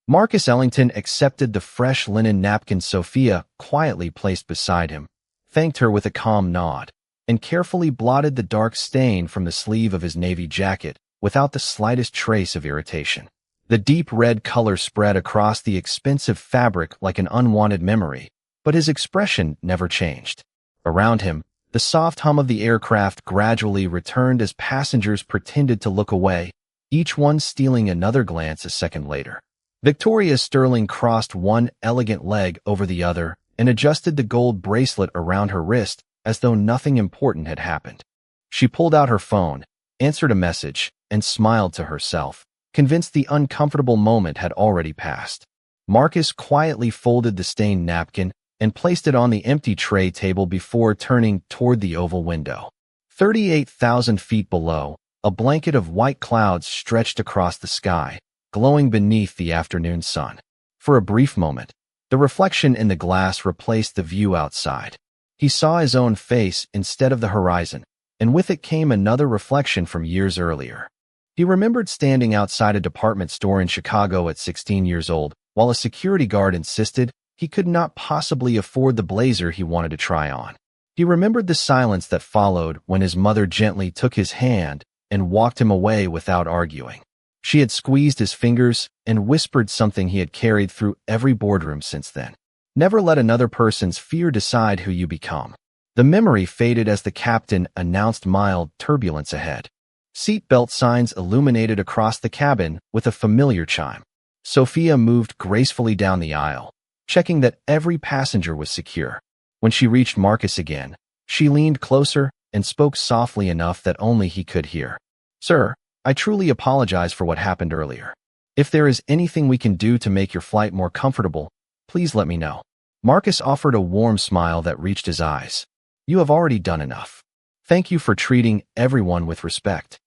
Marcus Ellington accepted the fresh linen napkin Sophia quietly placed beside him, thanked her with a calm nod, and carefully blotted the dark stain from the sleeve of his navy jacket without the slightest trace of irritation. The deep red color spread across the expensive fabric like an unwanted memory, but his expression never changed. Around him, the soft hum of the aircraft gradually returned as passengers pretended to look away, each one stealing another glance a second later. Victoria Sterling crossed one elegant leg over the other and adjusted the gold bracelet around her wrist as though nothing important had happened. She pulled out her phone, answered a message, and smiled to herself, convinced the uncomfortable moment had already passed. Marcus quietly folded the stained napkin and placed it on the empty tray table before turning toward the oval window. 38,000 feet below, a blanket of white clouds stretched across the sky, glowing beneath the afternoon sun. For a brief moment, the reflection in the glass replaced the view outside. He saw his own face instead of the horizon, and with it came another reflection from years earlier. He remembered standing outside a department store in Chicago at 16 years old, while a security guard insisted he could not possibly afford the blazer he wanted to try on. He remembered the silence that followed when his mother gently took his hand and walked him away without arguing. She had squeezed his fingers and whispered something he had carried through every boardroom since then. Never let another person's fear decide who you become. The memory faded as the captain announced mild turbulence ahead. Seatbelt signs illuminated across the cabin with a familiar chime. Sophia moved gracefully down the aisle, checking that every passenger was secure. When she reached Marcus again, she leaned closer and spoke softly enough that only he could hear. "Sir, I truly apologize for what happened earlier. If there is anything we can do to make your flight more comfortable, please let me know." Marcus offered a warm smile that reached his eyes. "You have already done enough. Thank you for treating everyone with respect."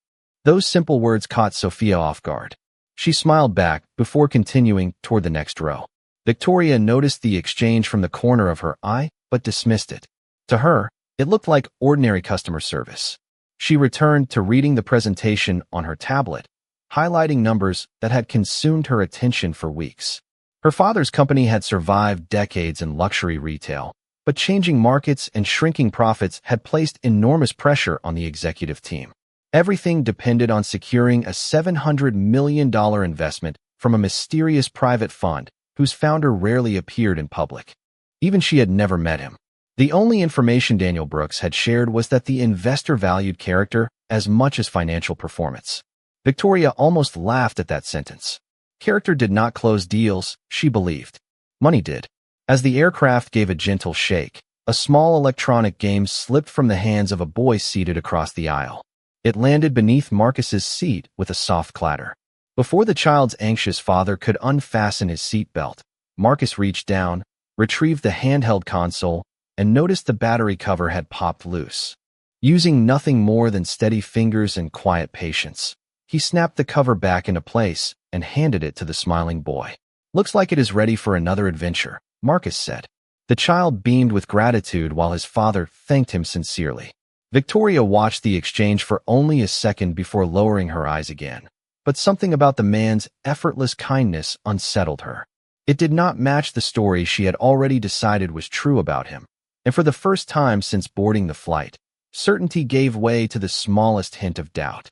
Those simple words caught Sophia off guard. She smiled back before continuing toward the next row. Victoria noticed the exchange from the corner of her eye, but dismissed it. To her, it looked like ordinary customer service. She returned to reading the presentation on her tablet, highlighting numbers that had consumed her attention for weeks. Her father's company had survived decades in luxury retail, but changing markets and shrinking profits had placed enormous pressure on the executive team. Everything depended on securing a $700 million investment from a mysterious private fund whose founder rarely appeared in public. Even she had never met him. The only information Daniel Brooks had shared was that the investor valued character as much as financial performance. Victoria almost laughed at that sentence. Character did not close deals, she believed. Money did. As the aircraft gave a gentle shake, a small electronic game slipped from the hands of a boy seated across the aisle. It landed beneath Marcus's seat with a soft clatter. Before the child's anxious father could unfasten his seatbelt, Marcus reached down, retrieved the handheld console, and noticed the battery cover had popped loose. Using nothing more than steady fingers and quiet patience, he snapped the cover back into place and handed it to the smiling boy. "Looks like it is ready for another adventure," Marcus said. The child beamed with gratitude while his father thanked him sincerely. Victoria watched the exchange for only a second before lowering her eyes again, but something about the man's effortless kindness unsettled her. It did not match the story she had already decided was true about him, and for the first time since boarding the flight, certainty gave way to the smallest hint of doubt.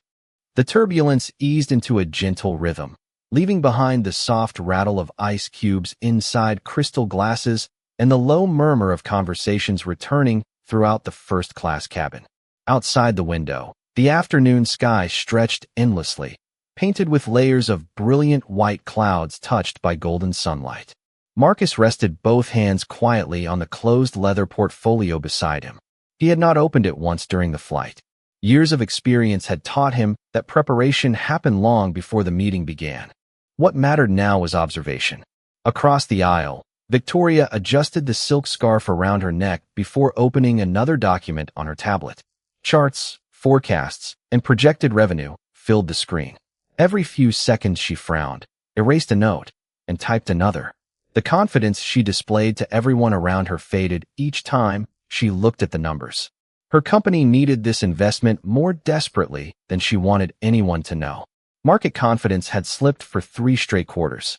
The turbulence eased into a gentle rhythm, leaving behind the soft rattle of ice cubes inside crystal glasses and the low murmur of conversations returning throughout the first-class cabin. Outside the window, the afternoon sky stretched endlessly, painted with layers of brilliant white clouds touched by golden sunlight. Marcus rested both hands quietly on the closed leather portfolio beside him. He had not opened it once during the flight. Years of experience had taught him that preparation happened long before the meeting began. What mattered now was observation. Across the aisle, Victoria adjusted the silk scarf around her neck before opening another document on her tablet. Charts, forecasts, and projected revenue filled the screen. Every few seconds she frowned, erased a note, and typed another. The confidence she displayed to everyone around her faded each time she looked at the numbers. Her company needed this investment more desperately than she wanted anyone to know. Market confidence had slipped for 3 straight quarters.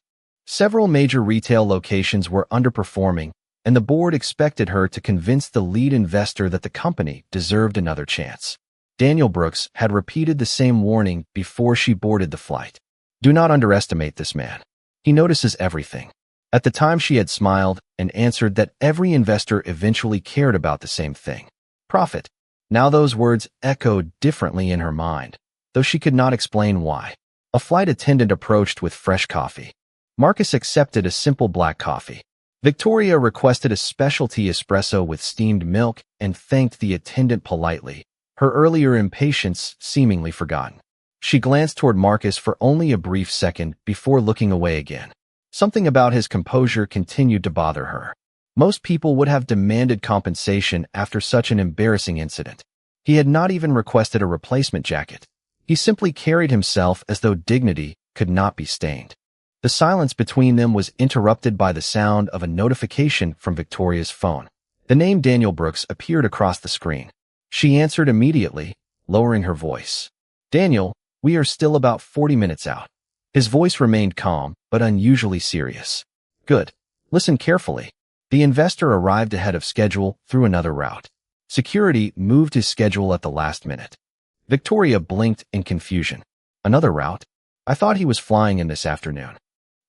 Several major retail locations were underperforming, and the board expected her to convince the lead investor that the company deserved another chance. Daniel Brooks had repeated the same warning before she boarded the flight. Do not underestimate this man. He notices everything. At the time, she had smiled and answered that every investor eventually cared about the same thing: profit. Now those words echoed differently in her mind, though she could not explain why. A flight attendant approached with fresh coffee. Marcus accepted a simple black coffee. Victoria requested a specialty espresso with steamed milk and thanked the attendant politely, her earlier impatience seemingly forgotten. She glanced toward Marcus for only a brief second before looking away again. Something about his composure continued to bother her. Most people would have demanded compensation after such an embarrassing incident. He had not even requested a replacement jacket. He simply carried himself as though dignity could not be stained. The silence between them was interrupted by the sound of a notification from Victoria's phone. The name Daniel Brooks appeared across the screen. She answered immediately, lowering her voice. Daniel, we are still about 40 minutes out. His voice remained calm, but unusually serious. Good. Listen carefully. The investor arrived ahead of schedule through another route. Security moved his schedule at the last minute. Victoria blinked in confusion. Another route? I thought he was flying in this afternoon.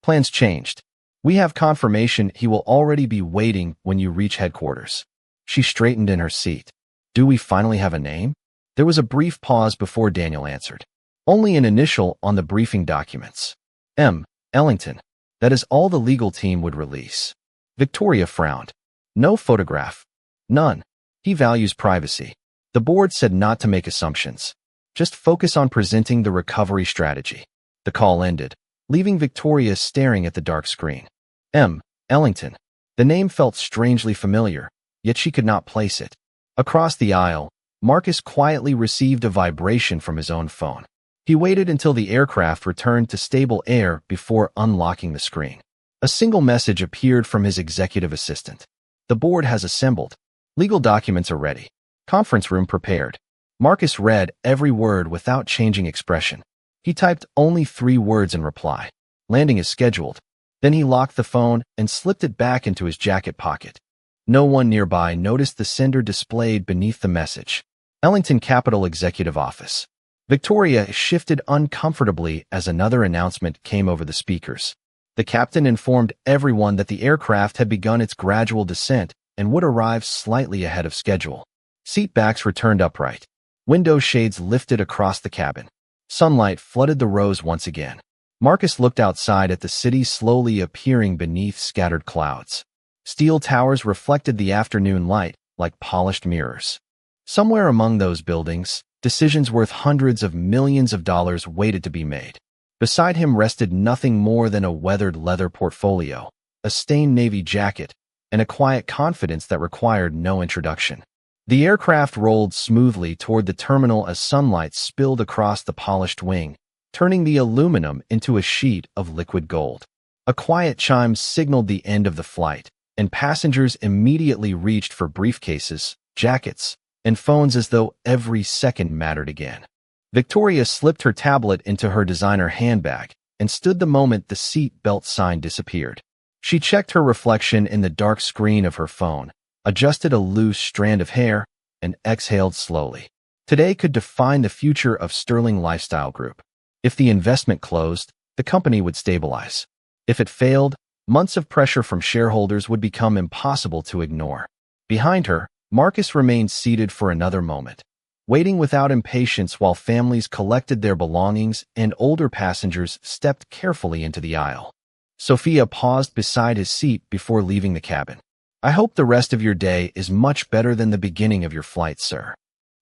Plans changed. We have confirmation he will already be waiting when you reach headquarters. She straightened in her seat. Do we finally have a name? There was a brief pause before Daniel answered. Only an initial on the briefing documents. M. Ellington. That is all the legal team would release. Victoria frowned. No photograph. None. He values privacy. The board said not to make assumptions. Just focus on presenting the recovery strategy. The call ended, leaving Victoria staring at the dark screen. M. Ellington. The name felt strangely familiar, yet she could not place it. Across the aisle, Marcus quietly received a vibration from his own phone. He waited until the aircraft returned to stable air before unlocking the screen. A single message appeared from his executive assistant. The board has assembled. Legal documents are ready. Conference room prepared. Marcus read every word without changing expression. He typed only 3 words in reply. Landing is scheduled. Then he locked the phone and slipped it back into his jacket pocket. No one nearby noticed the sender displayed beneath the message. Ellington Capital Executive Office. Victoria shifted uncomfortably as another announcement came over the speakers. The captain informed everyone that the aircraft had begun its gradual descent and would arrive slightly ahead of schedule. Seat backs returned upright. Window shades lifted across the cabin. Sunlight flooded the rows once again. Marcus looked outside at the city slowly appearing beneath scattered clouds. Steel towers reflected the afternoon light like polished mirrors. Somewhere among those buildings, decisions worth hundreds of millions of dollars waited to be made. Beside him rested nothing more than a weathered leather portfolio, a stained navy jacket, and a quiet confidence that required no introduction. The aircraft rolled smoothly toward the terminal as sunlight spilled across the polished wing, turning the aluminum into a sheet of liquid gold. A quiet chime signaled the end of the flight, and passengers immediately reached for briefcases, jackets, and phones as though every second mattered again. Victoria slipped her tablet into her designer handbag and stood the moment the seat belt sign disappeared. She checked her reflection in the dark screen of her phone, adjusted a loose strand of hair, and exhaled slowly. Today could define the future of Sterling Lifestyle Group. If the investment closed, the company would stabilize. If it failed, months of pressure from shareholders would become impossible to ignore. Behind her, Marcus remained seated for another moment, waiting without impatience while families collected their belongings and older passengers stepped carefully into the aisle. Sophia paused beside his seat before leaving the cabin. I hope the rest of your day is much better than the beginning of your flight, sir.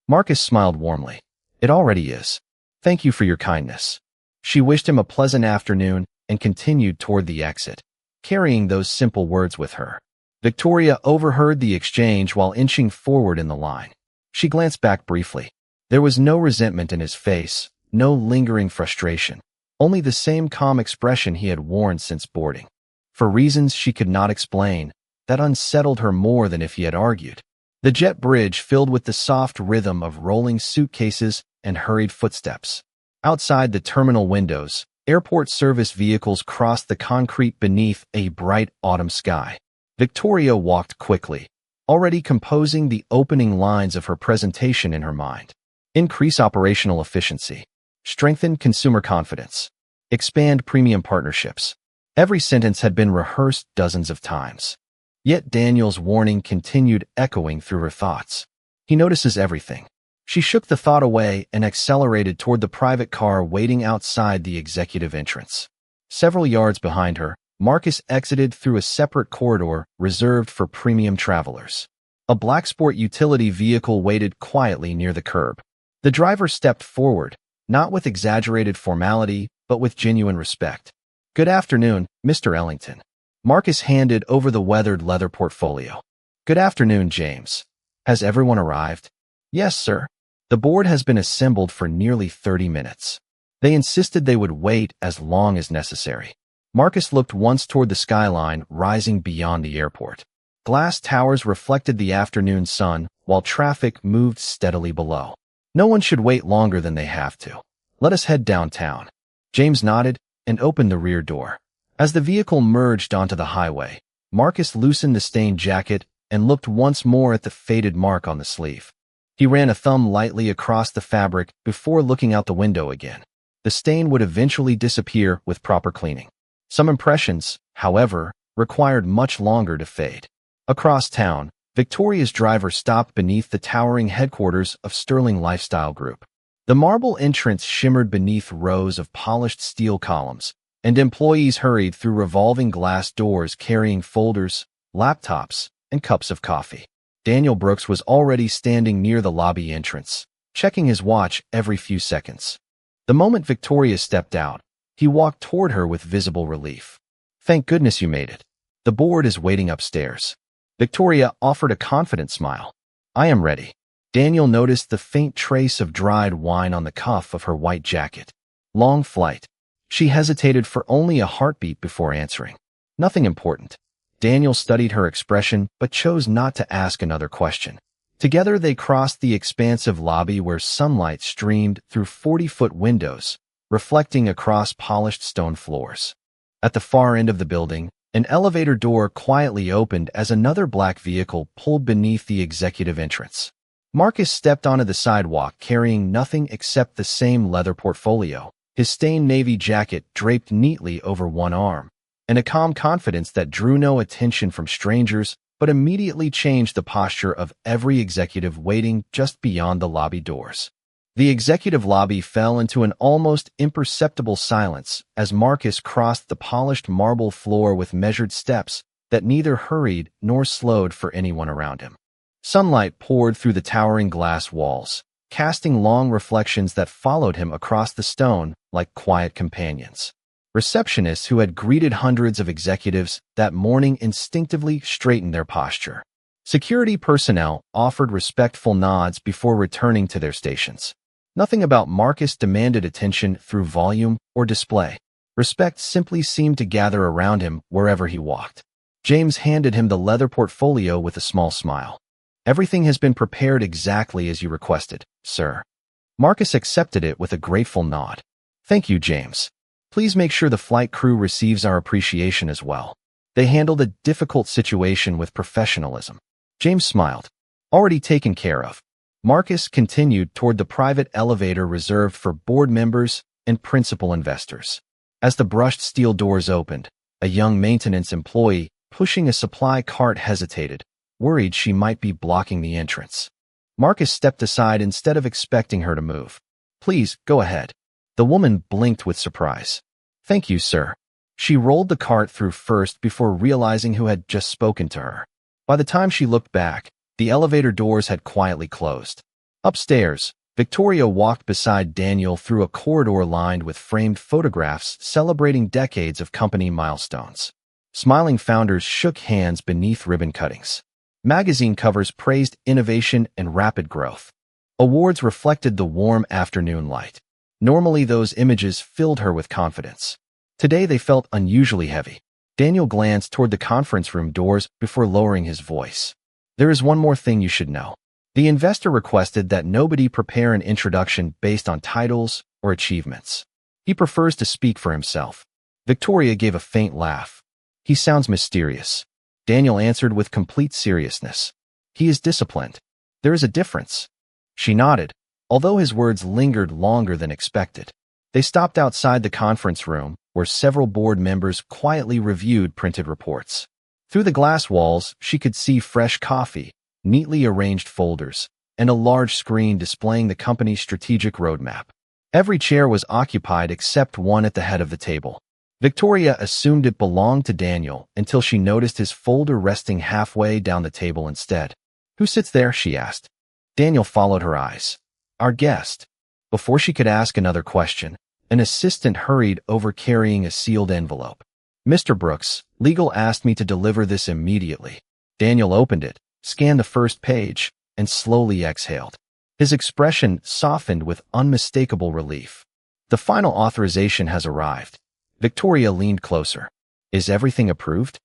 Marcus smiled warmly. It already is. Thank you for your kindness. She wished him a pleasant afternoon and continued toward the exit, carrying those simple words with her. Victoria overheard the exchange while inching forward in the line. She glanced back briefly. There was no resentment in his face, no lingering frustration, only the same calm expression he had worn since boarding. For reasons she could not explain, that unsettled her more than if he had argued. The jet bridge filled with the soft rhythm of rolling suitcases and hurried footsteps. Outside the terminal windows, Airport service vehicles crossed the concrete beneath a bright autumn sky. Victoria walked quickly, already composing the opening lines of her presentation in her mind. Increase operational efficiency. Strengthen consumer confidence. Expand premium partnerships. Every sentence had been rehearsed dozens of times. Yet Daniel's warning continued echoing through her thoughts. He notices everything. She shook the thought away and accelerated toward the private car waiting outside the executive entrance. Several yards behind her, Marcus exited through a separate corridor reserved for premium travelers. A black sport utility vehicle waited quietly near the curb. The driver stepped forward, not with exaggerated formality, but with genuine respect. "Good afternoon, Mr. Ellington." Marcus handed over the weathered leather portfolio. "Good afternoon, James. Has everyone arrived?" "Yes, sir. The board has been assembled for nearly 30 minutes. They insisted they would wait as long as necessary." Marcus looked once toward the skyline rising beyond the airport. Glass towers reflected the afternoon sun, while traffic moved steadily below. "No one should wait longer than they have to. Let us head downtown." James nodded and opened the rear door. As the vehicle merged onto the highway, Marcus loosened the stained jacket and looked once more at the faded mark on the sleeve. He ran a thumb lightly across the fabric before looking out the window again. The stain would eventually disappear with proper cleaning. Some impressions, however, required much longer to fade. Across town, Victoria's driver stopped beneath the towering headquarters of Sterling Lifestyle Group. The marble entrance shimmered beneath rows of polished steel columns, and employees hurried through revolving glass doors carrying folders, laptops, and cups of coffee. Daniel Brooks was already standing near the lobby entrance, checking his watch every few seconds. The moment Victoria stepped out, he walked toward her with visible relief. "Thank goodness you made it. The board is waiting upstairs." Victoria offered a confident smile. "I am ready." Daniel noticed the faint trace of dried wine on the cuff of her white jacket. "Long flight." She hesitated for only a heartbeat before answering. "Nothing important." Daniel studied her expression but chose not to ask another question. Together they crossed the expansive lobby where sunlight streamed through 40-foot windows, reflecting across polished stone floors. At the far end of the building, an elevator door quietly opened as another black vehicle pulled beneath the executive entrance. Marcus stepped onto the sidewalk carrying nothing except the same leather portfolio, his stained navy jacket draped neatly over one arm, and a calm confidence that drew no attention from strangers but immediately changed the posture of every executive waiting just beyond the lobby doors. The executive lobby fell into an almost imperceptible silence as Marcus crossed the polished marble floor with measured steps that neither hurried nor slowed for anyone around him. Sunlight poured through the towering glass walls, casting long reflections that followed him across the stone like quiet companions. Receptionists who had greeted hundreds of executives that morning instinctively straightened their posture. Security personnel offered respectful nods before returning to their stations. Nothing about Marcus demanded attention through volume or display. Respect simply seemed to gather around him wherever he walked. James handed him the leather portfolio with a small smile. "Everything has been prepared exactly as you requested, sir." Marcus accepted it with a grateful nod. "Thank you, James. Please make sure the flight crew receives our appreciation as well. They handled a difficult situation with professionalism." James smiled. "Already taken care of." Marcus continued toward the private elevator reserved for board members and principal investors. As the brushed steel doors opened, a young maintenance employee pushing a supply cart hesitated, worried she might be blocking the entrance. Marcus stepped aside instead of expecting her to move. "Please, go ahead." The woman blinked with surprise. "Thank you, sir." She rolled the cart through first before realizing who had just spoken to her. By the time she looked back, the elevator doors had quietly closed. Upstairs, Victoria walked beside Daniel through a corridor lined with framed photographs celebrating decades of company milestones. Smiling founders shook hands beneath ribbon cuttings. Magazine covers praised innovation and rapid growth. Awards reflected the warm afternoon light. Normally, those images filled her with confidence. Today, they felt unusually heavy. Daniel glanced toward the conference room doors before lowering his voice. "There is one more thing you should know." The investor requested that nobody prepare an introduction based on titles or achievements. He prefers to speak for himself. Victoria gave a faint laugh. He sounds mysterious. Daniel answered with complete seriousness. He is disciplined. There is a difference. She nodded, although his words lingered longer than expected. They stopped outside the conference room, where several board members quietly reviewed printed reports. Through the glass walls, she could see fresh coffee, neatly arranged folders, and a large screen displaying the company's strategic roadmap. Every chair was occupied except one at the head of the table. Victoria assumed it belonged to Daniel until she noticed his folder resting halfway down the table instead. "Who sits there?" she asked. Daniel followed her eyes. "Our guest." Before she could ask another question, an assistant hurried over carrying a sealed envelope. "Mr. Brooks, legal asked me to deliver this immediately." Daniel opened it, scanned the first page, and slowly exhaled. His expression softened with unmistakable relief. "The final authorization has arrived." Victoria leaned closer. "Is everything approved?"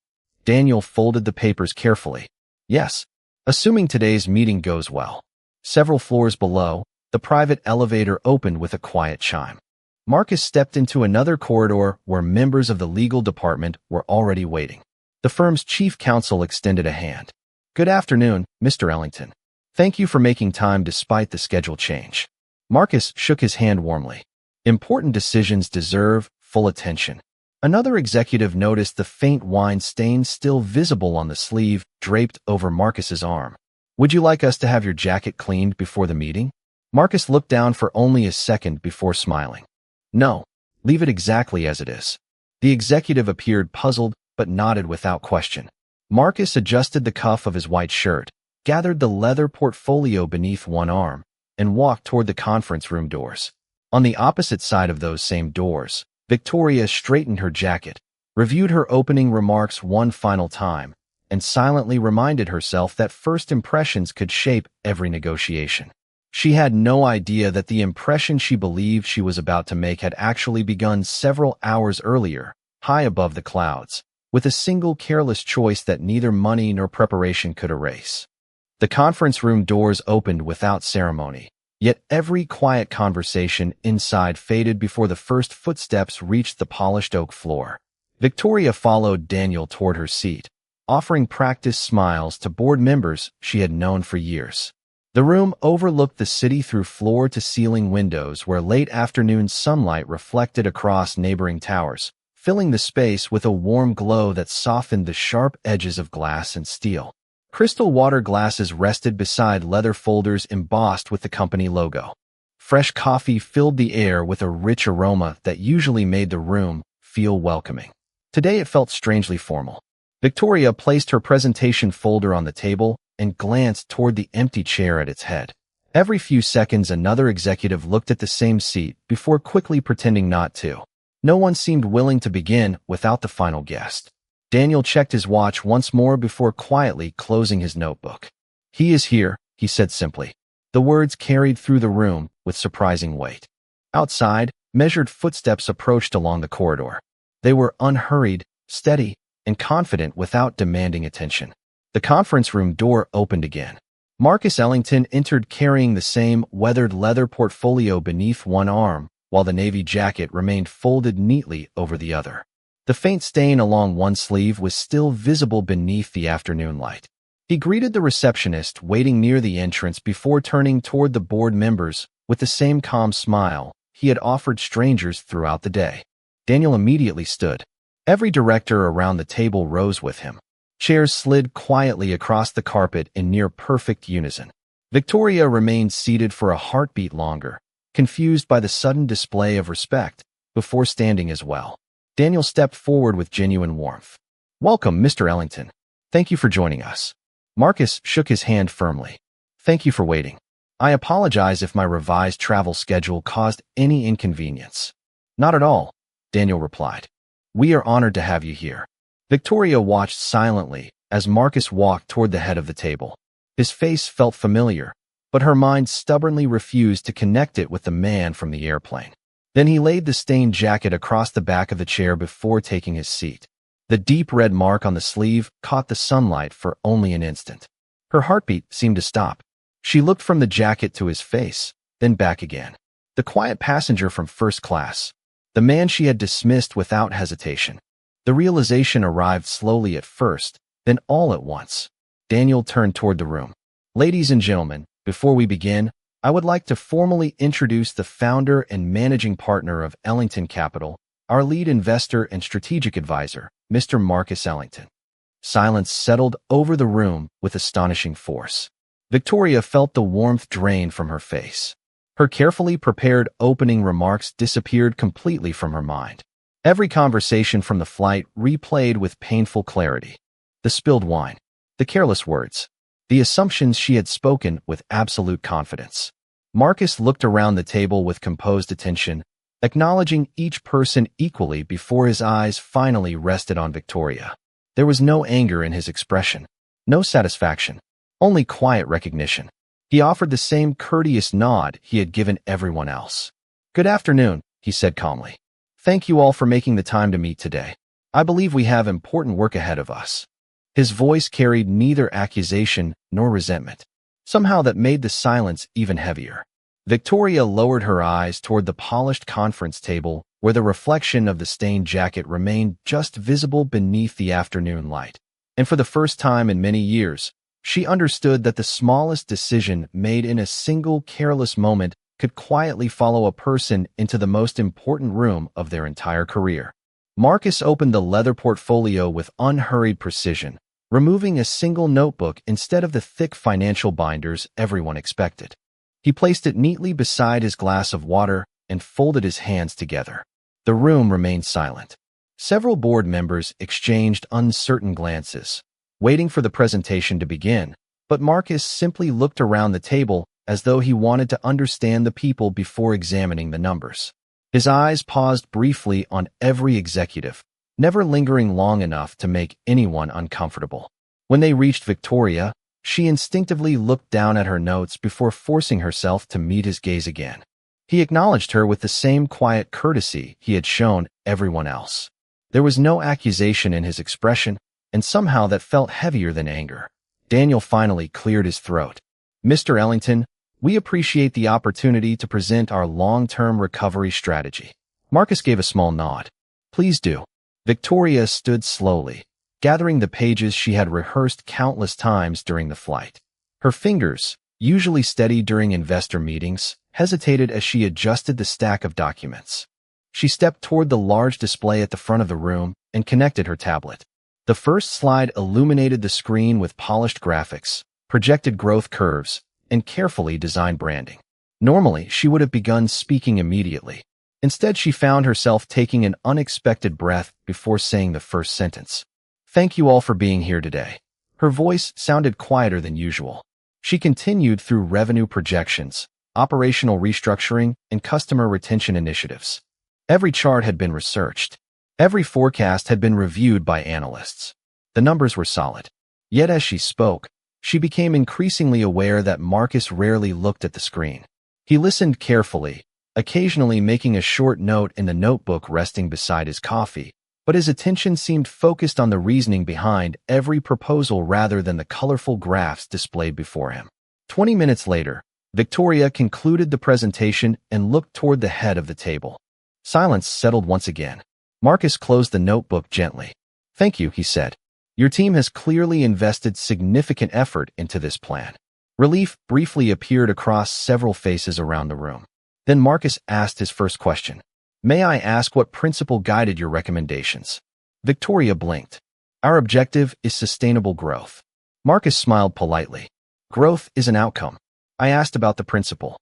Daniel folded the papers carefully. "Yes, assuming today's meeting goes well." Several floors below, the private elevator opened with a quiet chime. Marcus stepped into another corridor where members of the legal department were already waiting. The firm's chief counsel extended a hand. "Good afternoon, Mr. Ellington. Thank you for making time despite the schedule change." Marcus shook his hand warmly. "Important decisions deserve full attention." Another executive noticed the faint wine stain still visible on the sleeve draped over Marcus's arm. "Would you like us to have your jacket cleaned before the meeting?" Marcus looked down for only a second before smiling. "No, leave it exactly as it is." The executive appeared puzzled but nodded without question. Marcus adjusted the cuff of his white shirt, gathered the leather portfolio beneath one arm, and walked toward the conference room doors. On the opposite side of those same doors, Victoria straightened her jacket, reviewed her opening remarks one final time, and silently reminded herself that first impressions could shape every negotiation. She had no idea that the impression she believed she was about to make had actually begun several hours earlier, high above the clouds, with a single careless choice that neither money nor preparation could erase. The conference room doors opened without ceremony, yet every quiet conversation inside faded before the first footsteps reached the polished oak floor. Victoria followed Daniel toward her seat, offering practiced smiles to board members she had known for years. The room overlooked the city through floor-to-ceiling windows where late afternoon sunlight reflected across neighboring towers, filling the space with a warm glow that softened the sharp edges of glass and steel. Crystal water glasses rested beside leather folders embossed with the company logo. Fresh coffee filled the air with a rich aroma that usually made the room feel welcoming. Today it felt strangely formal. Victoria placed her presentation folder on the table and glanced toward the empty chair at its head. Every few seconds another executive looked at the same seat before quickly pretending not to. No one seemed willing to begin without the final guest. Daniel checked his watch once more before quietly closing his notebook. "He is here," he said simply. The words carried through the room with surprising weight. Outside, measured footsteps approached along the corridor. They were unhurried, steady, and confident without demanding attention. The conference room door opened again. Marcus Ellington entered carrying the same weathered leather portfolio beneath one arm, while the navy jacket remained folded neatly over the other. The faint stain along one sleeve was still visible beneath the afternoon light. He greeted the receptionist waiting near the entrance before turning toward the board members with the same calm smile he had offered strangers throughout the day. Daniel immediately stood. Every director around the table rose with him. Chairs slid quietly across the carpet in near-perfect unison. Victoria remained seated for a heartbeat longer, confused by the sudden display of respect, before standing as well. Daniel stepped forward with genuine warmth. "Welcome, Mr. Ellington. Thank you for joining us." Marcus shook his hand firmly. "Thank you for waiting. I apologize if my revised travel schedule caused any inconvenience." "Not at all," Daniel replied. "We are honored to have you here." Victoria watched silently as Marcus walked toward the head of the table. His face felt familiar, but her mind stubbornly refused to connect it with the man from the airplane. Then he laid the stained jacket across the back of the chair before taking his seat. The deep red mark on the sleeve caught the sunlight for only an instant. Her heartbeat seemed to stop. She looked from the jacket to his face, then back again. The quiet passenger from first class. the man she had dismissed without hesitation. The realization arrived slowly at first, then all at once. Daniel turned toward the room. Ladies and gentlemen, before we begin, I would like to formally introduce the founder and managing partner of Ellington Capital, our lead investor and strategic advisor, Mr. Marcus Ellington. Silence settled over the room with astonishing force. Victoria felt the warmth drain from her face. Her carefully prepared opening remarks disappeared completely from her mind. Every conversation from the flight replayed with painful clarity. The spilled wine, the careless words, the assumptions she had spoken with absolute confidence. Marcus looked around the table with composed attention, acknowledging each person equally before his eyes finally rested on Victoria. There was no anger in his expression, no satisfaction, only quiet recognition. He offered the same courteous nod he had given everyone else. "Good afternoon," he said calmly. "Thank you all for making the time to meet today. I believe we have important work ahead of us." His voice carried neither accusation nor resentment. Somehow that made the silence even heavier. Victoria lowered her eyes toward the polished conference table where the reflection of the stained jacket remained just visible beneath the afternoon light. And for the first time in many years, she understood that the smallest decision made in a single careless moment could quietly follow a person into the most important room of their entire career. Marcus opened the leather portfolio with unhurried precision, removing a single notebook instead of the thick financial binders everyone expected. He placed it neatly beside his glass of water and folded his hands together. The room remained silent. Several board members exchanged uncertain glances, waiting for the presentation to begin, but Marcus simply looked around the table as though he wanted to understand the people before examining the numbers. His eyes paused briefly on every executive, never lingering long enough to make anyone uncomfortable. When they reached Victoria, she instinctively looked down at her notes before forcing herself to meet his gaze again. He acknowledged her with the same quiet courtesy he had shown everyone else. There was no accusation in his expression, and somehow that felt heavier than anger. Daniel finally cleared his throat. "Mr. Ellington, we appreciate the opportunity to present our long-term recovery strategy." Marcus gave a small nod. "Please do." Victoria stood slowly, gathering the pages she had rehearsed countless times during the flight. Her fingers, usually steady during investor meetings, hesitated as she adjusted the stack of documents. She stepped toward the large display at the front of the room and connected her tablet. The first slide illuminated the screen with polished graphics, projected growth curves, and carefully designed branding. Normally, she would have begun speaking immediately. Instead, she found herself taking an unexpected breath before saying the first sentence. "Thank you all for being here today." Her voice sounded quieter than usual. She continued through revenue projections, operational restructuring, and customer retention initiatives. Every chart had been researched. Every forecast had been reviewed by analysts. The numbers were solid. Yet as she spoke, she became increasingly aware that Marcus rarely looked at the screen. He listened carefully, occasionally making a short note in the notebook resting beside his coffee, but his attention seemed focused on the reasoning behind every proposal rather than the colorful graphs displayed before him. 20 minutes later, Victoria concluded the presentation and looked toward the head of the table. Silence settled once again. Marcus closed the notebook gently. "Thank you," he said. "Your team has clearly invested significant effort into this plan." Relief briefly appeared across several faces around the room. Then Marcus asked his first question. "May I ask what principle guided your recommendations?" Victoria blinked. "Our objective is sustainable growth." Marcus smiled politely. "Growth is an outcome. I asked about the principle."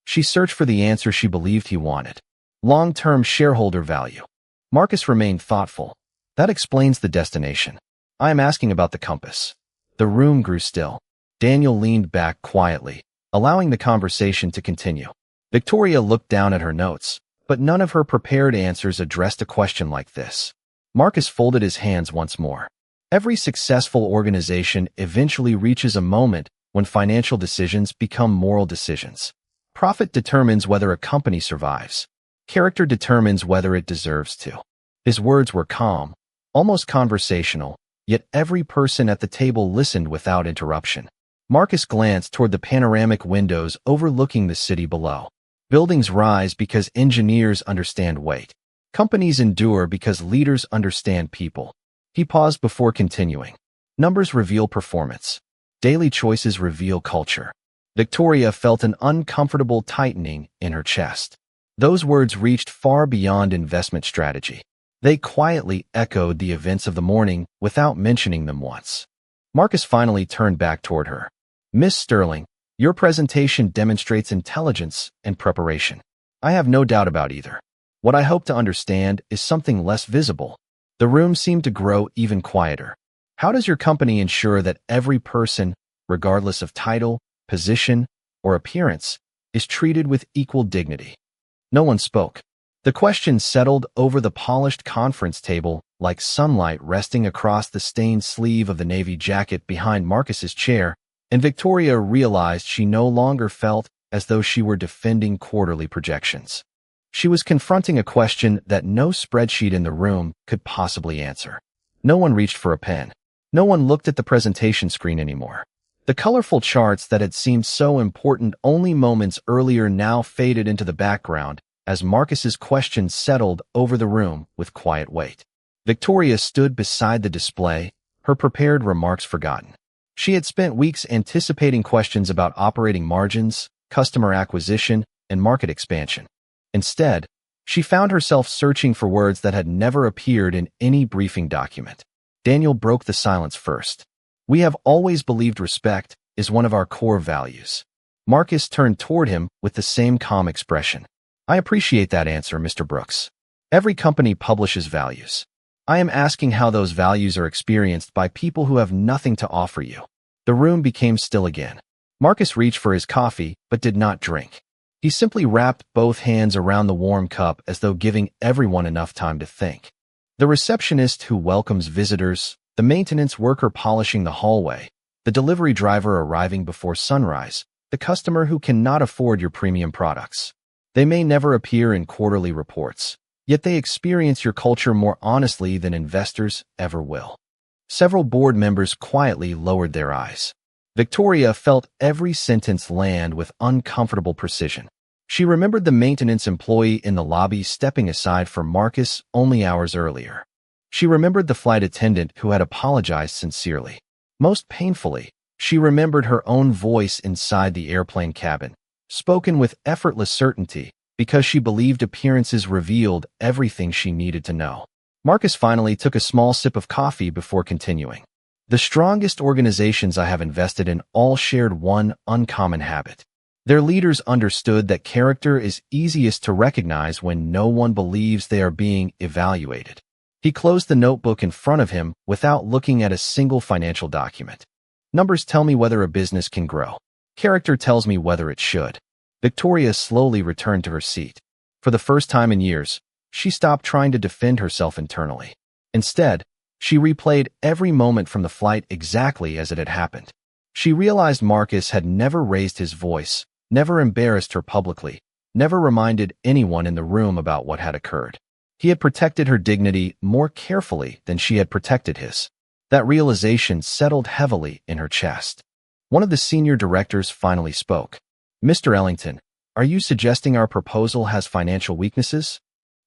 She searched for the answer she believed he wanted. "Long-term shareholder value." Marcus remained thoughtful. "That explains the destination. I am asking about the compass." The room grew still. Daniel leaned back quietly, allowing the conversation to continue. Victoria looked down at her notes, but none of her prepared answers addressed a question like this. Marcus folded his hands once more. Every successful organization eventually reaches a moment when financial decisions become moral decisions. Profit determines whether a company survives. Character determines whether it deserves to. His words were calm, almost conversational, yet every person at the table listened without interruption. Marcus glanced toward the panoramic windows overlooking the city below. Buildings rise because engineers understand weight. Companies endure because leaders understand people. He paused before continuing. Numbers reveal performance. Daily choices reveal culture. Victoria felt an uncomfortable tightening in her chest. Those words reached far beyond investment strategy. They quietly echoed the events of the morning without mentioning them once. Marcus finally turned back toward her. Miss Sterling, your presentation demonstrates intelligence and preparation. I have no doubt about either. What I hope to understand is something less visible. The room seemed to grow even quieter. How does your company ensure that every person, regardless of title, position, or appearance, is treated with equal dignity? No one spoke. The question settled over the polished conference table like sunlight resting across the stained sleeve of the navy jacket behind Marcus's chair, and Victoria realized she no longer felt as though she were defending quarterly projections. She was confronting a question that no spreadsheet in the room could possibly answer. No one reached for a pen. No one looked at the presentation screen anymore. The colorful charts that had seemed so important only moments earlier now faded into the background as Marcus's question settled over the room with quiet weight. Victoria stood beside the display, her prepared remarks forgotten. She had spent weeks anticipating questions about operating margins, customer acquisition, and market expansion. Instead, she found herself searching for words that had never appeared in any briefing document. Daniel broke the silence first. We have always believed respect is one of our core values. Marcus turned toward him with the same calm expression. I appreciate that answer, Mr. Brooks. Every company publishes values. I am asking how those values are experienced by people who have nothing to offer you. The room became still again. Marcus reached for his coffee, but did not drink. He simply wrapped both hands around the warm cup as though giving everyone enough time to think. The receptionist who welcomes visitors, the maintenance worker polishing the hallway, the delivery driver arriving before sunrise, the customer who cannot afford your premium products. They may never appear in quarterly reports, yet they experience your culture more honestly than investors ever will. Several board members quietly lowered their eyes. Victoria felt every sentence land with uncomfortable precision. She remembered the maintenance employee in the lobby stepping aside for Marcus only hours earlier. She remembered the flight attendant who had apologized sincerely. Most painfully, she remembered her own voice inside the airplane cabin, spoken with effortless certainty because she believed appearances revealed everything she needed to know. Marcus finally took a small sip of coffee before continuing. The strongest organizations I have invested in all shared one uncommon habit. Their leaders understood that character is easiest to recognize when no one believes they are being evaluated. He closed the notebook in front of him without looking at a single financial document. Numbers tell me whether a business can grow. Character tells me whether it should. Victoria slowly returned to her seat. For the first time in years, she stopped trying to defend herself internally. Instead, she replayed every moment from the flight exactly as it had happened. She realized Marcus had never raised his voice, never embarrassed her publicly, never reminded anyone in the room about what had occurred. He had protected her dignity more carefully than she had protected his. That realization settled heavily in her chest. One of the senior directors finally spoke. Mr. Ellington, are you suggesting our proposal has financial weaknesses?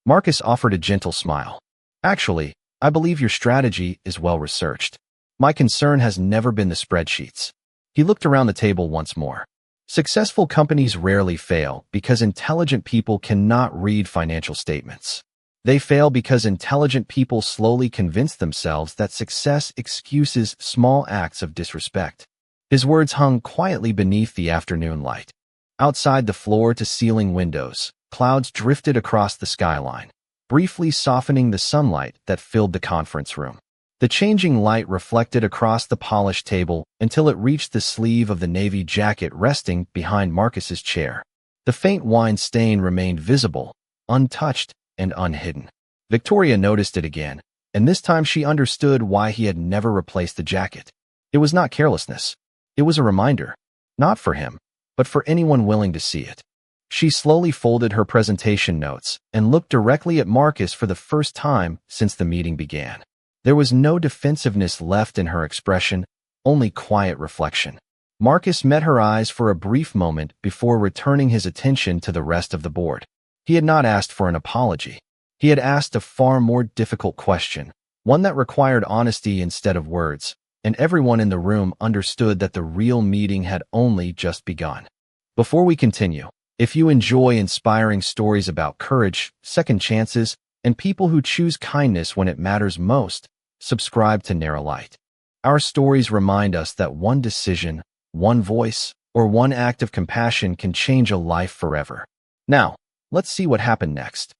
Marcus offered a gentle smile. Actually, I believe your strategy is well researched. My concern has never been the spreadsheets. He looked around the table once more. Successful companies rarely fail because intelligent people cannot read financial statements. They fail because intelligent people slowly convince themselves that success excuses small acts of disrespect. His words hung quietly beneath the afternoon light. Outside the floor-to-ceiling windows, clouds drifted across the skyline, briefly softening the sunlight that filled the conference room. The changing light reflected across the polished table until it reached the sleeve of the navy jacket resting behind Marcus's chair. The faint wine stain remained visible, untouched and unhidden. Victoria noticed it again, and this time she understood why he had never replaced the jacket. It was not carelessness. It was a reminder, not for him, but for anyone willing to see it. She slowly folded her presentation notes and looked directly at Marcus for the first time since the meeting began. There was no defensiveness left in her expression, only quiet reflection. Marcus met her eyes for a brief moment before returning his attention to the rest of the board. He had not asked for an apology. He had asked a far more difficult question, one that required honesty instead of words, and everyone in the room understood that the real meeting had only just begun. Before we continue, if you enjoy inspiring stories about courage, second chances, and people who choose kindness when it matters most, subscribe to Narralight. Our stories remind us that one decision, one voice, or one act of compassion can change a life forever. Now, let's see what happened next.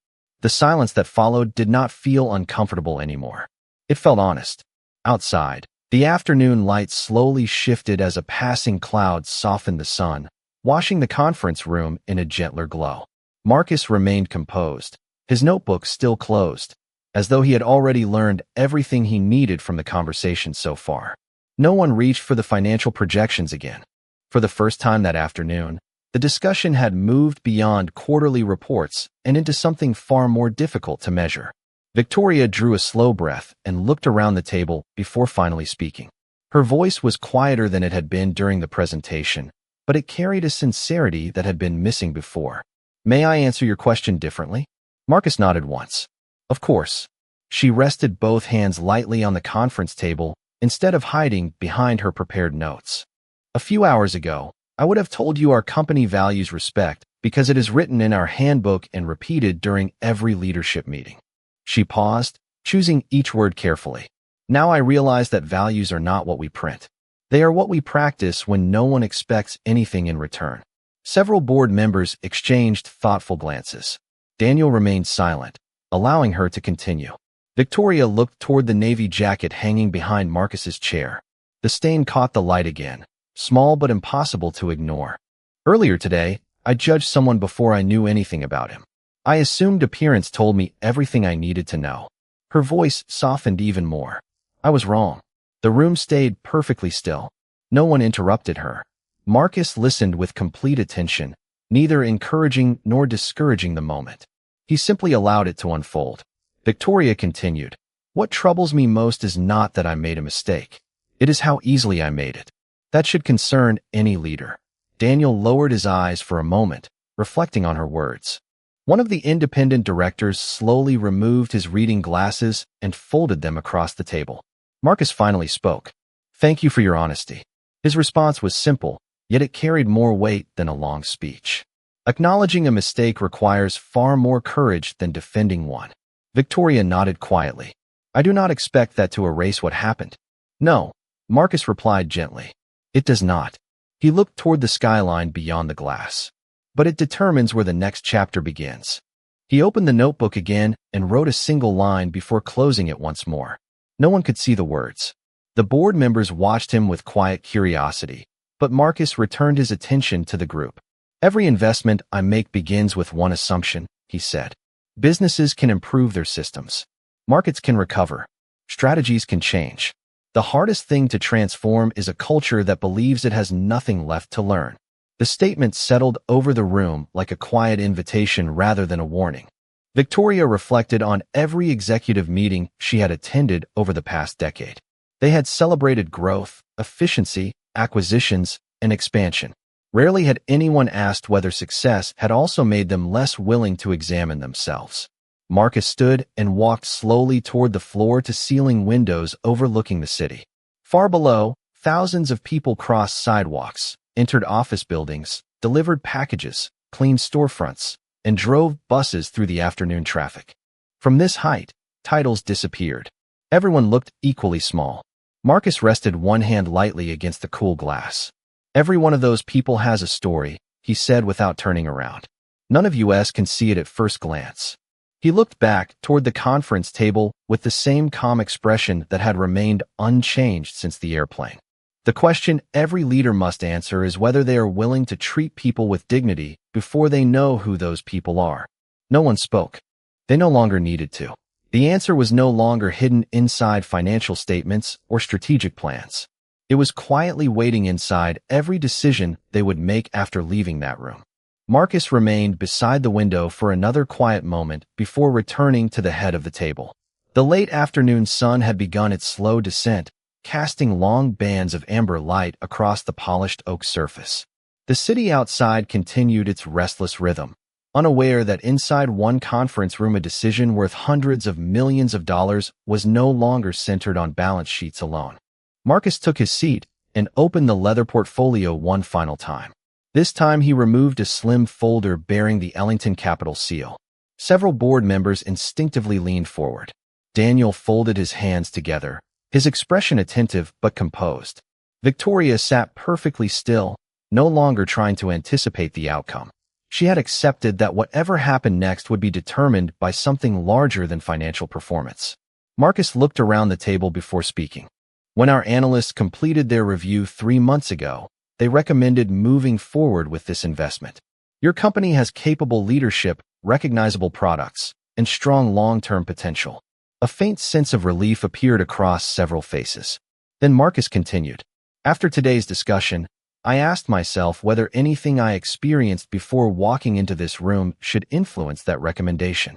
The silence that followed did not feel uncomfortable anymore. It felt honest. Outside, the afternoon light slowly shifted as a passing cloud softened the sun, washing the conference room in a gentler glow. Marcus remained composed, his notebook still closed, as though he had already learned everything he needed from the conversation so far. No one reached for the financial projections again. For the first time that afternoon, the discussion had moved beyond quarterly reports and into something far more difficult to measure. Victoria drew a slow breath and looked around the table before finally speaking. Her voice was quieter than it had been during the presentation, but it carried a sincerity that had been missing before. "May I answer your question differently?" Marcus nodded once. "Of course." She rested both hands lightly on the conference table instead of hiding behind her prepared notes. "A few hours ago, I would have told you our company values respect because it is written in our handbook and repeated during every leadership meeting." She paused, choosing each word carefully. "Now I realize that values are not what we print. They are what we practice when no one expects anything in return." Several board members exchanged thoughtful glances. Daniel remained silent, allowing her to continue. Victoria looked toward the navy jacket hanging behind Marcus's chair. The stain caught the light again, small but impossible to ignore. "Earlier today, I judged someone before I knew anything about him. I assumed appearance told me everything I needed to know." Her voice softened even more. "I was wrong." The room stayed perfectly still. No one interrupted her. Marcus listened with complete attention, neither encouraging nor discouraging the moment. He simply allowed it to unfold. Victoria continued, "What troubles me most is not that I made a mistake. It is how easily I made it. That should concern any leader." Daniel lowered his eyes for a moment, reflecting on her words. One of the independent directors slowly removed his reading glasses and folded them across the table. Marcus finally spoke. "Thank you for your honesty." His response was simple, yet it carried more weight than a long speech. Acknowledging a mistake requires far more courage than defending one. Victoria nodded quietly. "I do not expect that to erase what happened." "No," Marcus replied gently. "It does not." He looked toward the skyline beyond the glass. "But it determines where the next chapter begins." He opened the notebook again and wrote a single line before closing it once more. No one could see the words. The board members watched him with quiet curiosity, but Marcus returned his attention to the group. "Every investment I make begins with one assumption," he said. "Businesses can improve their systems. Markets can recover. Strategies can change. The hardest thing to transform is a culture that believes it has nothing left to learn." The statement settled over the room like a quiet invitation rather than a warning. Victoria reflected on every executive meeting she had attended over the past decade. They had celebrated growth, efficiency, acquisitions, and expansion. Rarely had anyone asked whether success had also made them less willing to examine themselves. Marcus stood and walked slowly toward the floor-to-ceiling windows overlooking the city. Far below, thousands of people crossed sidewalks, entered office buildings, delivered packages, cleaned storefronts, and drove buses through the afternoon traffic. From this height, titles disappeared. Everyone looked equally small. Marcus rested one hand lightly against the cool glass. "Every one of those people has a story," he said without turning around. "None of us can see it at first glance." He looked back toward the conference table with the same calm expression that had remained unchanged since the airplane. The question every leader must answer is whether they are willing to treat people with dignity before they know who those people are. No one spoke. They no longer needed to. The answer was no longer hidden inside financial statements or strategic plans. It was quietly waiting inside every decision they would make after leaving that room. Marcus remained beside the window for another quiet moment before returning to the head of the table. The late afternoon sun had begun its slow descent, casting long bands of amber light across the polished oak surface. The city outside continued its restless rhythm. unaware that inside one conference room a decision worth hundreds of millions of dollars was no longer centered on balance sheets alone. Marcus took his seat and opened the leather portfolio one final time. This time he removed a slim folder bearing the Ellington Capital seal. Several board members instinctively leaned forward. Daniel folded his hands together, his expression attentive but composed. Victoria sat perfectly still, no longer trying to anticipate the outcome. She had accepted that whatever happened next would be determined by something larger than financial performance. Marcus looked around the table before speaking. When our analysts completed their review 3 months ago, they recommended moving forward with this investment. Your company has capable leadership, recognizable products, and strong long-term potential. A faint sense of relief appeared across several faces. Then Marcus continued. After today's discussion, I asked myself whether anything I experienced before walking into this room should influence that recommendation.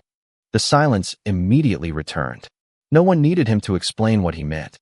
The silence immediately returned. No one needed him to explain what he meant.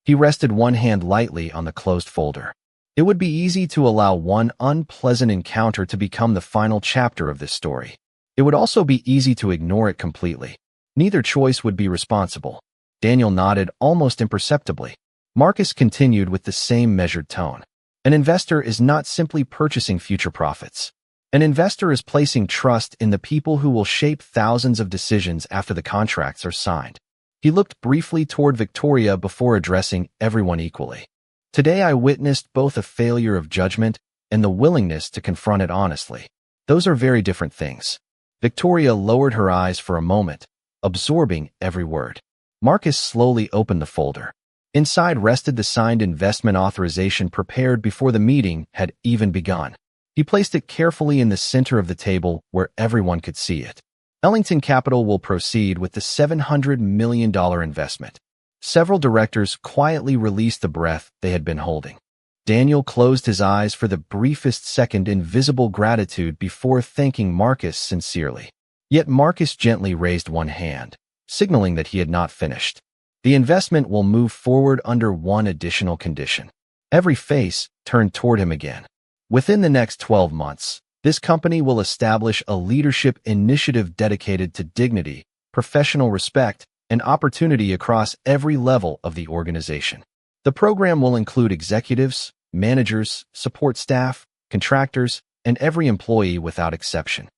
He rested one hand lightly on the closed folder. It would be easy to allow one unpleasant encounter to become the final chapter of this story. It would also be easy to ignore it completely. Neither choice would be responsible. Daniel nodded almost imperceptibly. Marcus continued with the same measured tone. An investor is not simply purchasing future profits. An investor is placing trust in the people who will shape thousands of decisions after the contracts are signed. He looked briefly toward Victoria before addressing everyone equally. Today I witnessed both a failure of judgment and the willingness to confront it honestly. Those are very different things. Victoria lowered her eyes for a moment, absorbing every word. Marcus slowly opened the folder. Inside rested the signed investment authorization prepared before the meeting had even begun. He placed it carefully in the center of the table where everyone could see it. Ellington Capital will proceed with the $700 million investment. Several directors quietly released the breath they had been holding. Daniel closed his eyes for the briefest second in visible gratitude before thanking Marcus sincerely. Yet Marcus gently raised one hand, signaling that he had not finished. The investment will move forward under one additional condition. Every face turned toward him again. Within the next 12 months, this company will establish a leadership initiative dedicated to dignity, professional respect, and opportunity across every level of the organization. The program will include executives, managers, support staff, contractors, and every employee without exception.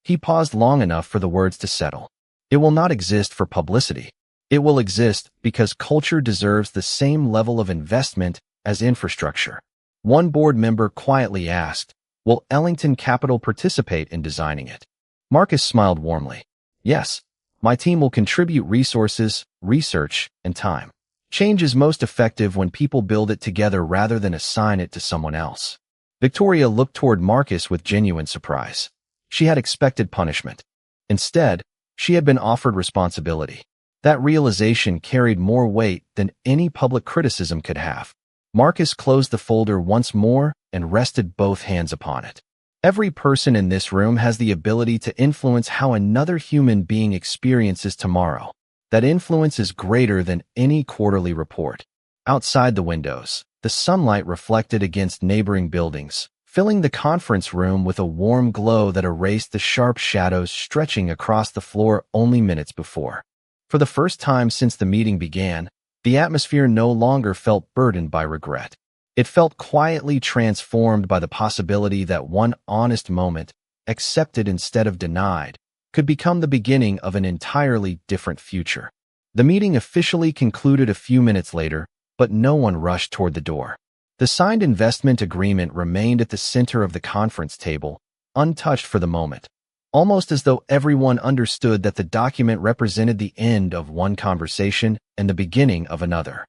He paused long enough for the words to settle. It will not exist for publicity. It will exist because culture deserves the same level of investment as infrastructure. One board member quietly asked, "Will Ellington Capital participate in designing it?" Marcus smiled warmly. "Yes, my team will contribute resources, research, and time. Change is most effective when people build it together rather than assign it to someone else." Victoria looked toward Marcus with genuine surprise. She had expected punishment. Instead, she had been offered responsibility. That realization carried more weight than any public criticism could have. Marcus closed the folder once more and rested both hands upon it. Every person in this room has the ability to influence how another human being experiences tomorrow. That influence is greater than any quarterly report. Outside the windows, the sunlight reflected against neighboring buildings, filling the conference room with a warm glow that erased the sharp shadows stretching across the floor only minutes before. For the first time since the meeting began, the atmosphere no longer felt burdened by regret. It felt quietly transformed by the possibility that one honest moment, accepted instead of denied, could become the beginning of an entirely different future. The meeting officially concluded a few minutes later, but no one rushed toward the door. The signed investment agreement remained at the center of the conference table, untouched for the moment, almost as though everyone understood that the document represented the end of one conversation and the beginning of another.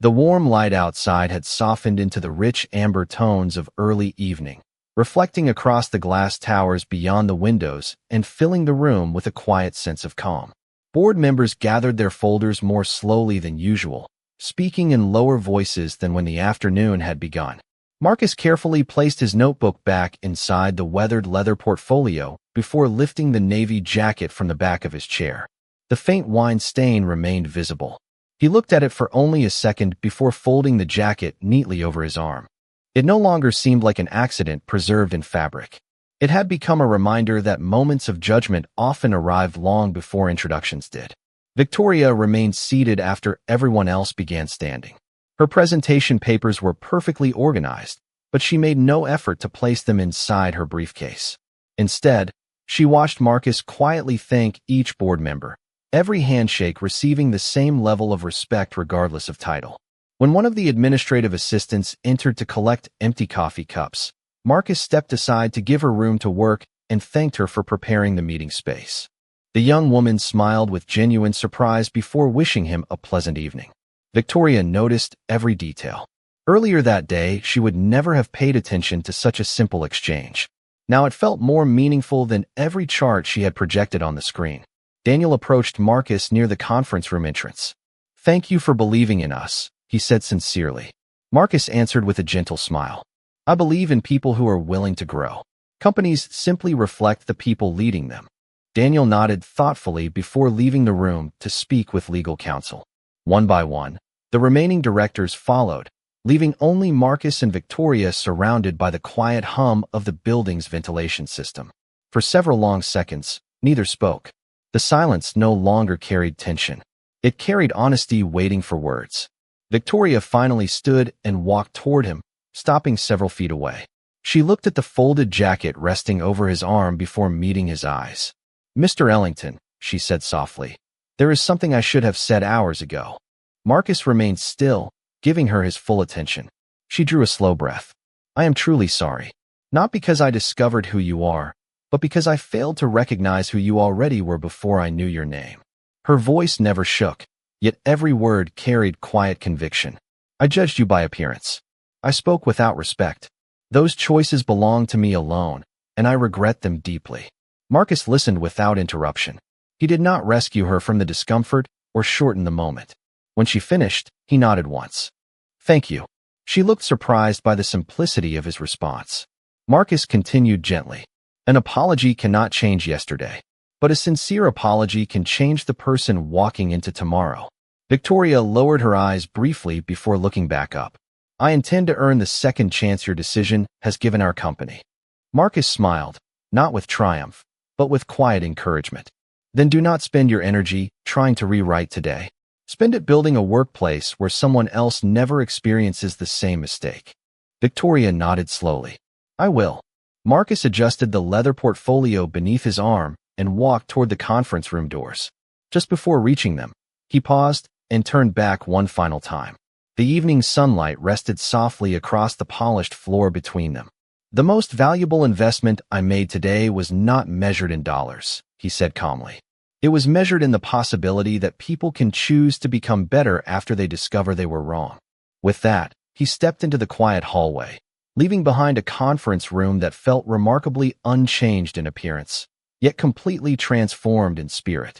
The warm light outside had softened into the rich amber tones of early evening, reflecting across the glass towers beyond the windows and filling the room with a quiet sense of calm. Board members gathered their folders more slowly than usual, speaking in lower voices than when the afternoon had begun. Marcus carefully placed his notebook back inside the weathered leather portfolio before lifting the navy jacket from the back of his chair. The faint wine stain remained visible. He looked at it for only a second before folding the jacket neatly over his arm. It no longer seemed like an accident preserved in fabric. It had become a reminder that moments of judgment often arrived long before introductions did. Victoria remained seated after everyone else began standing. Her presentation papers were perfectly organized, but she made no effort to place them inside her briefcase. Instead, she watched Marcus quietly thank each board member, every handshake receiving the same level of respect regardless of title. When one of the administrative assistants entered to collect empty coffee cups, Marcus stepped aside to give her room to work and thanked her for preparing the meeting space. The young woman smiled with genuine surprise before wishing him a pleasant evening. Victoria noticed every detail. Earlier that day, she would never have paid attention to such a simple exchange. Now it felt more meaningful than every chart she had projected on the screen. Daniel approached Marcus near the conference room entrance. "Thank you for believing in us," he said sincerely. Marcus answered with a gentle smile. "I believe in people who are willing to grow. Companies simply reflect the people leading them." Daniel nodded thoughtfully before leaving the room to speak with legal counsel. One by one, the remaining directors followed, leaving only Marcus and Victoria surrounded by the quiet hum of the building's ventilation system. For several long seconds, neither spoke. The silence no longer carried tension. It carried honesty waiting for words. Victoria finally stood and walked toward him, stopping several feet away. She looked at the folded jacket resting over his arm before meeting his eyes. "Mr. Ellington," she said softly, "there is something I should have said hours ago." Marcus remained still, giving her his full attention. She drew a slow breath. "I am truly sorry. Not because I discovered who you are, but because I failed to recognize who you already were before I knew your name." Her voice never shook, yet every word carried quiet conviction. "I judged you by appearance. I spoke without respect. Those choices belong to me alone, and I regret them deeply." Marcus listened without interruption. He did not rescue her from the discomfort or shorten the moment. When she finished, he nodded once. "Thank you." She looked surprised by the simplicity of his response. Marcus continued gently. "An apology cannot change yesterday, but a sincere apology can change the person walking into tomorrow." Victoria lowered her eyes briefly before looking back up. "I intend to earn the second chance your decision has given our company." Marcus smiled, not with triumph, but with quiet encouragement. "Then do not spend your energy trying to rewrite today. Spend it building a workplace where someone else never experiences the same mistake." Victoria nodded slowly. "I will." Marcus adjusted the leather portfolio beneath his arm and walked toward the conference room doors. Just before reaching them, he paused and turned back one final time. The evening sunlight rested softly across the polished floor between them. "The most valuable investment I made today was not measured in dollars," he said calmly. "It was measured in the possibility that people can choose to become better after they discover they were wrong." With that, he stepped into the quiet hallway, leaving behind a conference room that felt remarkably unchanged in appearance, yet completely transformed in spirit.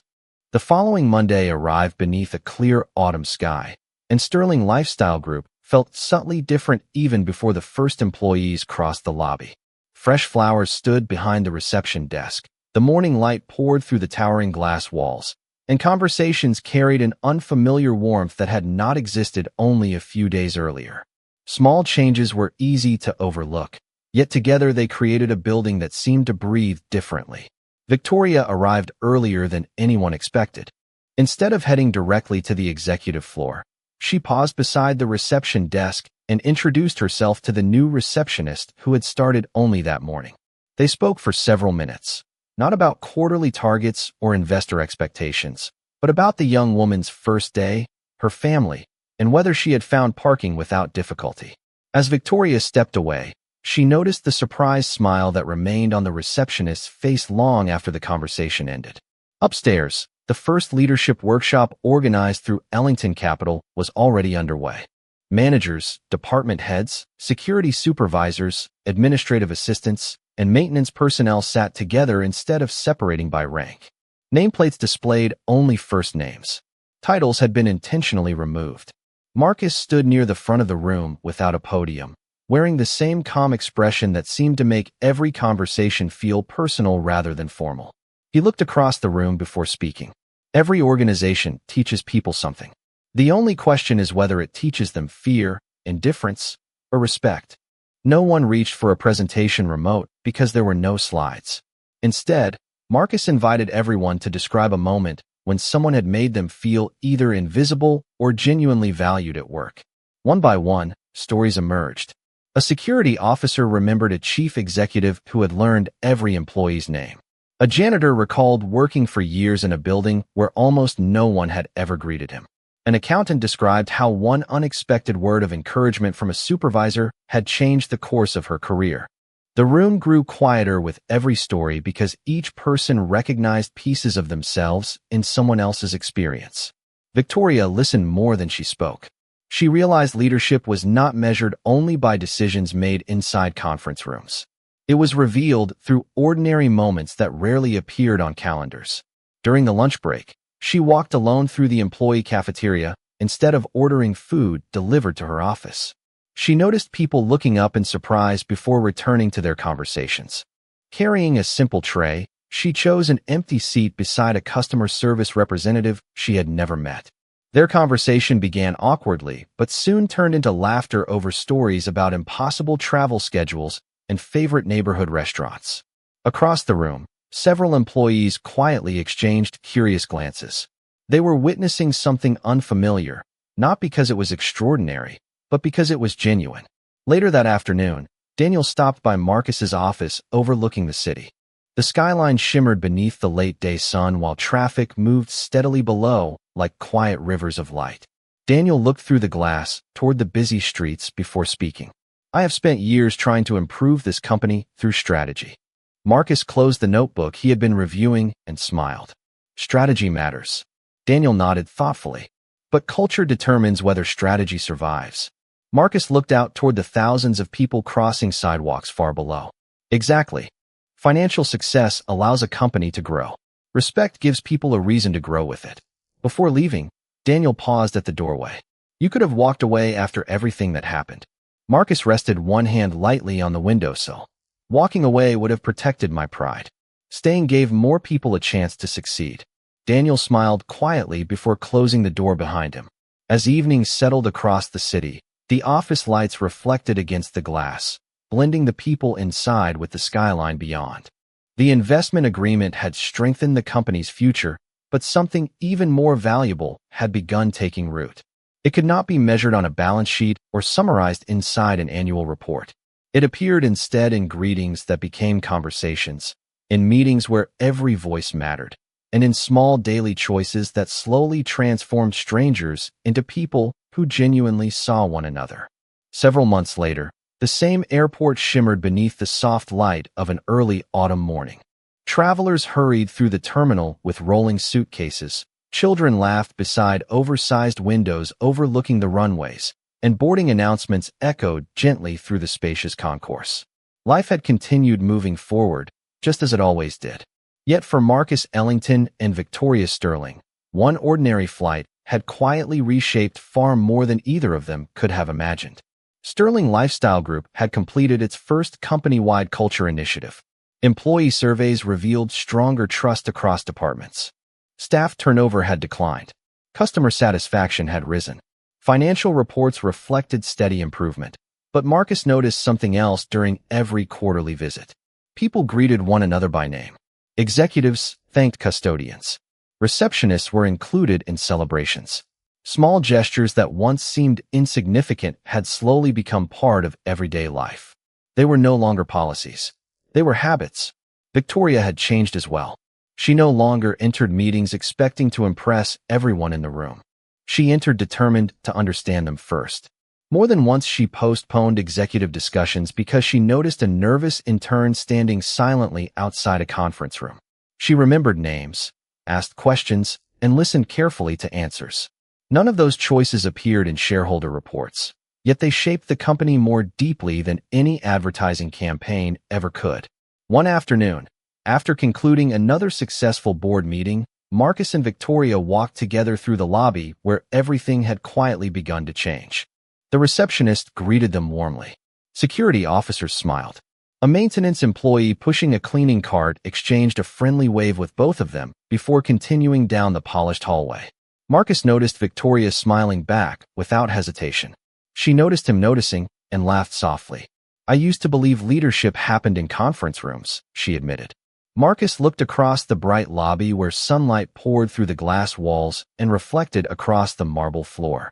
The following Monday arrived beneath a clear autumn sky, and Sterling Lifestyle Group felt subtly different even before the first employees crossed the lobby. Fresh flowers stood behind the reception desk. The morning light poured through the towering glass walls, and conversations carried an unfamiliar warmth that had not existed only a few days earlier. Small changes were easy to overlook, yet together they created a building that seemed to breathe differently. Victoria arrived earlier than anyone expected. Instead of heading directly to the executive floor, she paused beside the reception desk and introduced herself to the new receptionist who had started only that morning. They spoke for several minutes. Not about quarterly targets or investor expectations, but about the young woman's first day, her family, and whether she had found parking without difficulty. As Victoria stepped away, she noticed the surprised smile that remained on the receptionist's face long after the conversation ended. Upstairs, the first leadership workshop organized through Ellington Capital was already underway. Managers, department heads, security supervisors, administrative assistants, and maintenance personnel sat together instead of separating by rank. Nameplates displayed only first names. Titles had been intentionally removed. Marcus stood near the front of the room without a podium, wearing the same calm expression that seemed to make every conversation feel personal rather than formal. He looked across the room before speaking. "Every organization teaches people something. The only question is whether it teaches them fear, indifference, or respect." No one reached for a presentation remote because there were no slides. Instead, Marcus invited everyone to describe a moment when someone had made them feel either invisible or genuinely valued at work. One by one, stories emerged. A security officer remembered a chief executive who had learned every employee's name. A janitor recalled working for years in a building where almost no one had ever greeted him. An accountant described how one unexpected word of encouragement from a supervisor had changed the course of her career. The room grew quieter with every story because each person recognized pieces of themselves in someone else's experience. Victoria listened more than she spoke. She realized leadership was not measured only by decisions made inside conference rooms. It was revealed through ordinary moments that rarely appeared on calendars. During the lunch break, she walked alone through the employee cafeteria instead of ordering food delivered to her office. She noticed people looking up in surprise before returning to their conversations. Carrying a simple tray, she chose an empty seat beside a customer service representative she had never met. Their conversation began awkwardly, but soon turned into laughter over stories about impossible travel schedules and favorite neighborhood restaurants. Across the room, several employees quietly exchanged curious glances. They were witnessing something unfamiliar, not because it was extraordinary, but because it was genuine. Later that afternoon, Daniel stopped by Marcus's office overlooking the city. The skyline shimmered beneath the late-day sun while traffic moved steadily below like quiet rivers of light. Daniel looked through the glass toward the busy streets before speaking. "I have spent years trying to improve this company through strategy." Marcus closed the notebook he had been reviewing and smiled. "Strategy matters." Daniel nodded thoughtfully. "But culture determines whether strategy survives." Marcus looked out toward the thousands of people crossing sidewalks far below. "Exactly. Financial success allows a company to grow. Respect gives people a reason to grow with it." Before leaving, Daniel paused at the doorway. "You could have walked away after everything that happened." Marcus rested one hand lightly on the windowsill. "Walking away would have protected my pride. Staying gave more people a chance to succeed." Daniel smiled quietly before closing the door behind him. As evening settled across the city, the office lights reflected against the glass, blending the people inside with the skyline beyond. The investment agreement had strengthened the company's future, but something even more valuable had begun taking root. It could not be measured on a balance sheet or summarized inside an annual report. It appeared instead in greetings that became conversations, in meetings where every voice mattered, and in small daily choices that slowly transformed strangers into people who genuinely saw one another. Several months later, the same airport shimmered beneath the soft light of an early autumn morning. Travelers hurried through the terminal with rolling suitcases, children laughed beside oversized windows overlooking the runways, and boarding announcements echoed gently through the spacious concourse. Life had continued moving forward, just as it always did. Yet for Marcus Ellington and Victoria Sterling, one ordinary flight had quietly reshaped far more than either of them could have imagined. Sterling Lifestyle Group had completed its first company-wide culture initiative. Employee surveys revealed stronger trust across departments. Staff turnover had declined. Customer satisfaction had risen. Financial reports reflected steady improvement. But Marcus noticed something else during every quarterly visit. People greeted one another by name. Executives thanked custodians. Receptionists were included in celebrations. Small gestures that once seemed insignificant had slowly become part of everyday life. They were no longer policies. They were habits. Victoria had changed as well. She no longer entered meetings expecting to impress everyone in the room. She entered determined to understand them first. More than once she postponed executive discussions because she noticed a nervous intern standing silently outside a conference room. She remembered names, asked questions, and listened carefully to answers. None of those choices appeared in shareholder reports, yet they shaped the company more deeply than any advertising campaign ever could. One afternoon, after concluding another successful board meeting, Marcus and Victoria walked together through the lobby where everything had quietly begun to change. The receptionist greeted them warmly. Security officers smiled. A maintenance employee pushing a cleaning cart exchanged a friendly wave with both of them before continuing down the polished hallway. Marcus noticed Victoria smiling back without hesitation. She noticed him noticing and laughed softly. I used to believe leadership happened in conference rooms, she admitted. Marcus looked across the bright lobby where sunlight poured through the glass walls and reflected across the marble floor.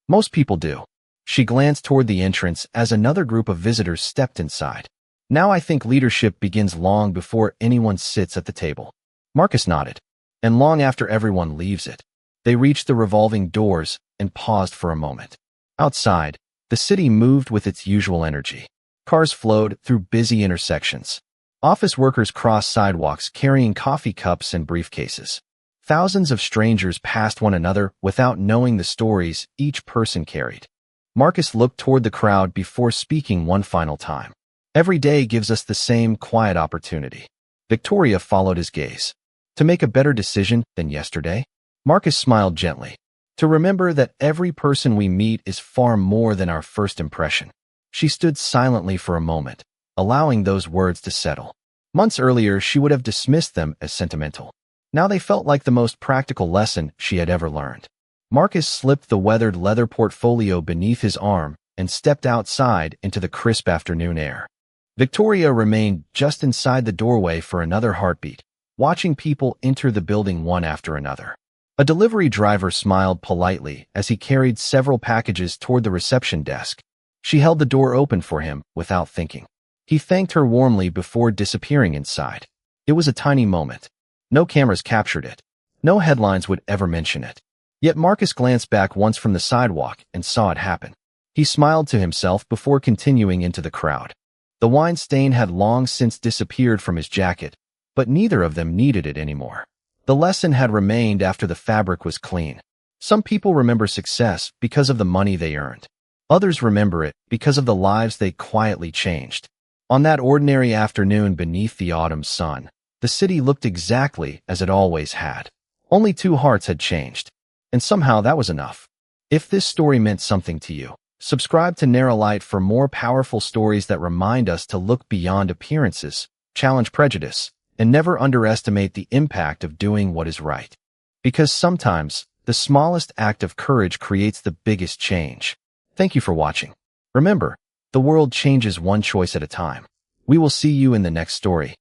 Most people do. She glanced toward the entrance as another group of visitors stepped inside. Now I think leadership begins long before anyone sits at the table. Marcus nodded. And long after everyone leaves it. They reached the revolving doors and paused for a moment. Outside, the city moved with its usual energy. Cars flowed through busy intersections. Office workers crossed sidewalks carrying coffee cups and briefcases. Thousands of strangers passed one another without knowing the stories each person carried. Marcus looked toward the crowd before speaking one final time. Every day gives us the same quiet opportunity. Victoria followed his gaze. To make a better decision than yesterday? Marcus smiled gently. To remember that every person we meet is far more than our first impression. She stood silently for a moment, allowing those words to settle. Months earlier, she would have dismissed them as sentimental. Now they felt like the most practical lesson she had ever learned. Marcus slipped the weathered leather portfolio beneath his arm and stepped outside into the crisp afternoon air. Victoria remained just inside the doorway for another heartbeat, watching people enter the building one after another. A delivery driver smiled politely as he carried several packages toward the reception desk. She held the door open for him without thinking. He thanked her warmly before disappearing inside. It was a tiny moment. No cameras captured it. No headlines would ever mention it. Yet Marcus glanced back once from the sidewalk and saw it happen. He smiled to himself before continuing into the crowd. The wine stain had long since disappeared from his jacket, but neither of them needed it anymore. The lesson had remained after the fabric was clean. Some people remember success because of the money they earned. Others remember it because of the lives they quietly changed. On that ordinary afternoon beneath the autumn sun, the city looked exactly as it always had. Only two hearts had changed. And somehow that was enough. If this story meant something to you, subscribe to Narralight for more powerful stories that remind us to look beyond appearances, challenge prejudice, and never underestimate the impact of doing what is right. Because sometimes, the smallest act of courage creates the biggest change. Thank you for watching. Remember, the world changes one choice at a time. We will see you in the next story.